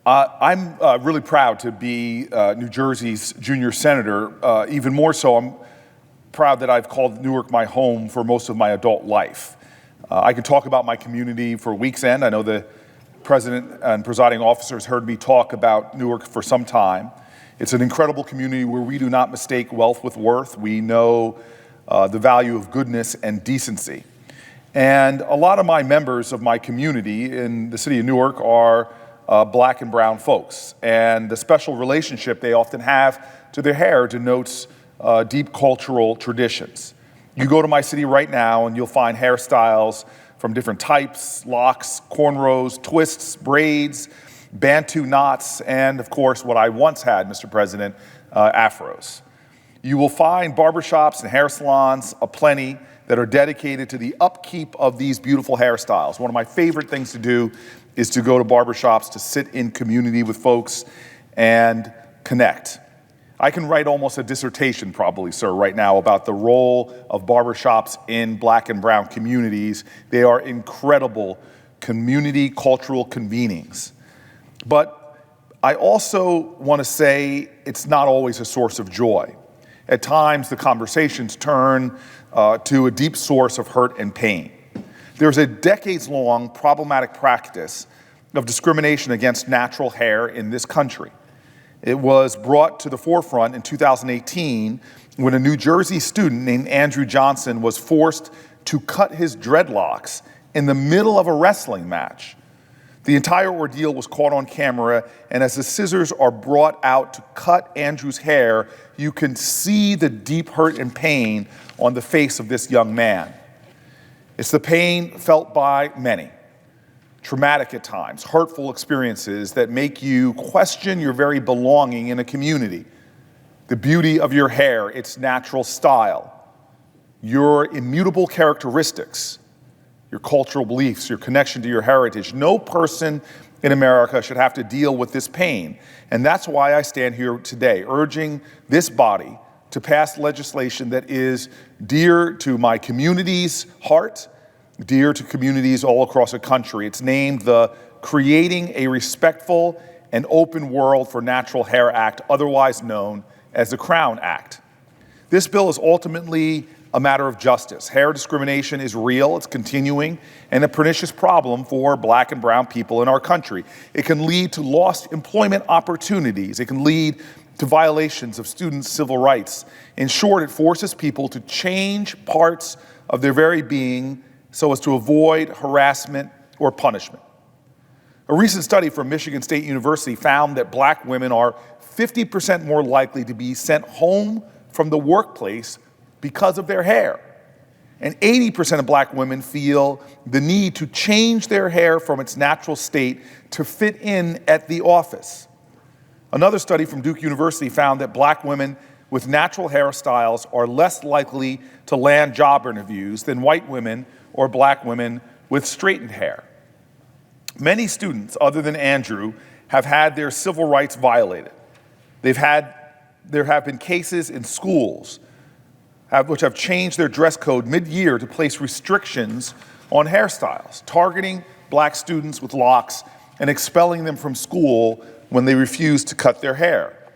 I'm really proud to be New Jersey's junior senator. Even more so, I'm proud that I've called Newark my home for most of my adult life. I can talk about my community for week's end. I know the president and presiding officers heard me talk about Newark for some time. It's an incredible community where we do not mistake wealth with worth. We know the value of goodness and decency. And a lot of my members of my community in the city of Newark are black and brown folks. And the special relationship they often have to their hair denotes deep cultural traditions. You go to my city right now and you'll find hairstyles from different types: locks, cornrows, twists, braids, Bantu knots, and of course what I once had, Mr. President, afros. You will find barbershops and hair salons aplenty that are dedicated to the upkeep of these beautiful hairstyles. One of my favorite things to do is to go to barbershops, to sit in community with folks and connect. I can write almost a dissertation probably, sir, right now about the role of barbershops in black and brown communities. They are incredible community cultural convenings. But I also want to say it's not always a source of joy. At times, the conversations turn to a deep source of hurt and pain. There's a decades-long problematic practice of discrimination against natural hair in this country. It was brought to the forefront in 2018 when a New Jersey student named Andrew Johnson was forced to cut his dreadlocks in the middle of a wrestling match. The entire ordeal was caught on camera, and as the scissors are brought out to cut Andrew's hair, you can see the deep hurt and pain on the face of this young man. It's the pain felt by many, traumatic at times, hurtful experiences that make you question your very belonging in a community. The beauty of your hair, its natural style, your immutable characteristics, your cultural beliefs, your connection to your heritage. No person in America should have to deal with this pain. And that's why I stand here today, urging this body to pass legislation that is dear to my community's heart, dear to communities all across the country. It's named the Creating a Respectful and Open World for Natural Hair Act, otherwise known as the Crown Act. This bill is ultimately a matter of justice. Hair discrimination is real, it's continuing, and a pernicious problem for black and brown people in our country. It can lead to lost employment opportunities. It can lead to violations of students' civil rights. In short, it forces people to change parts of their very being so as to avoid harassment or punishment. A recent study from Michigan State University found that black women are 50% more likely to be sent home from the workplace because of their hair. And 80% of black women feel the need to change their hair from its natural state to fit in at the office. Another study from Duke University found that black women with natural hairstyles are less likely to land job interviews than white women or black women with straightened hair. Many students, other than Andrew, have had their civil rights violated. There have been cases in schools which have changed their dress code mid-year to place restrictions on hairstyles, targeting black students with locks and expelling them from school when they refuse to cut their hair.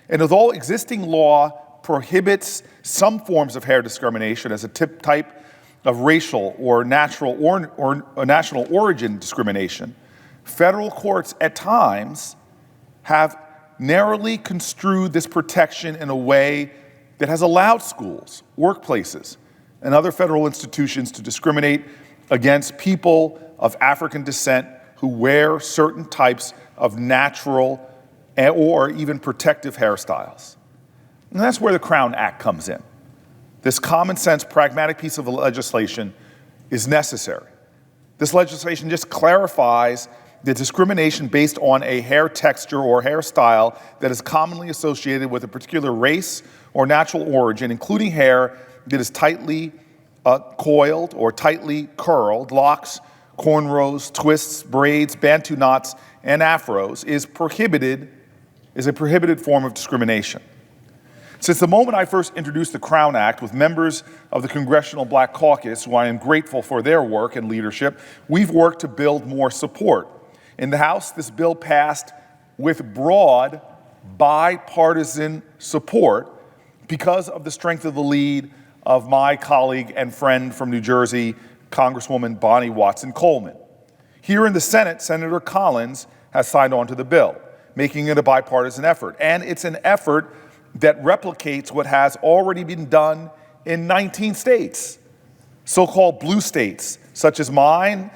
And although existing law prohibits some forms of hair discrimination as a type of racial or national origin discrimination, federal courts at times have narrowly construed this protection in a way that has allowed schools, workplaces, and other federal institutions to discriminate against people of African descent who wear certain types of natural or even protective hairstyles. And that's where the Crown Act comes in. This common sense, pragmatic piece of legislation is necessary. This legislation just clarifies the discrimination based on a hair texture or hairstyle that is commonly associated with a particular race or natural origin, including hair that is tightly coiled or tightly curled, locks, cornrows, twists, braids, Bantu knots, and afros, is a prohibited form of discrimination. Since the moment I first introduced the Crown Act with members of the Congressional Black Caucus, who I am grateful for their work and leadership, we've worked to build more support. In the House, this bill passed with broad bipartisan support because of the strength of the lead of my colleague and friend from New Jersey, Congresswoman Bonnie Watson Coleman. Here in the Senate, Senator Collins has signed on to the bill, making it a bipartisan effort. And it's an effort that replicates what has already been done in 19 states, so-called blue states, such as mine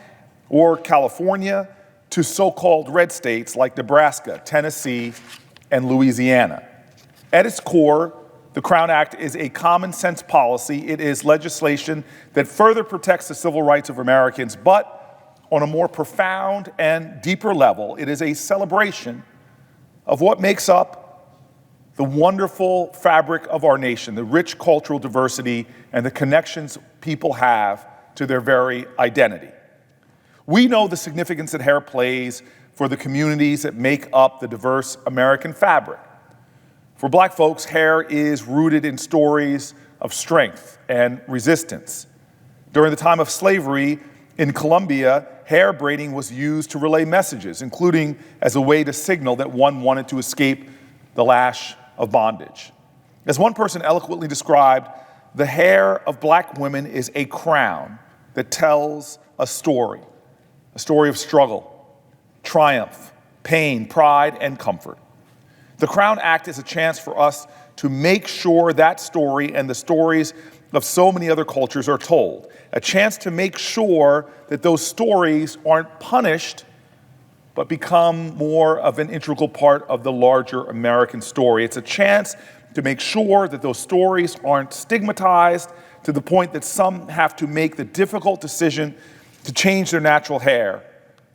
or California, to so-called red states like Nebraska, Tennessee, and Louisiana. At its core, the Crown Act is a common sense policy. It is legislation that further protects the civil rights of Americans, but on a more profound and deeper level, it is a celebration of what makes up the wonderful fabric of our nation, the rich cultural diversity and the connections people have to their very identity. We know the significance that hair plays for the communities that make up the diverse American fabric. For Black folks, hair is rooted in stories of strength and resistance. During the time of slavery in Colombia, hair braiding was used to relay messages, including as a way to signal that one wanted to escape the lash of bondage. As one person eloquently described, the hair of Black women is a crown that tells a story of struggle, triumph, pain, pride, and comfort. The Crown Act is a chance for us to make sure that story and the stories of so many other cultures are told. A chance to make sure that those stories aren't punished, but become more of an integral part of the larger American story. It's a chance to make sure that those stories aren't stigmatized to the point that some have to make the difficult decision to change their natural hair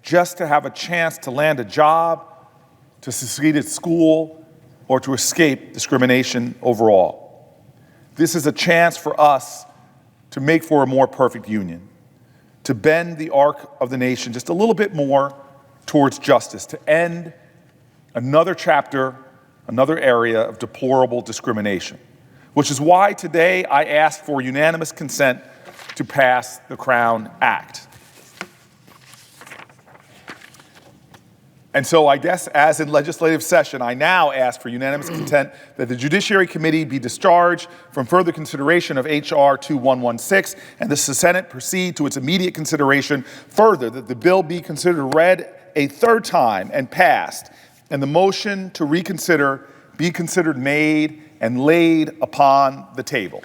just to have a chance to land a job, to succeed at school, or to escape discrimination overall. This is a chance for us to make for a more perfect union, to bend the arc of the nation just a little bit more towards justice, to end another chapter, another area of deplorable discrimination, which is why today I asked for unanimous consent to pass the Crown Act. And so I guess as in legislative session, I now ask for unanimous consent that the Judiciary Committee be discharged from further consideration of H.R. 2116 and the Senate proceed to its immediate consideration. Further, that the bill be considered read a third time and passed, and the motion to reconsider be considered made and laid upon the table.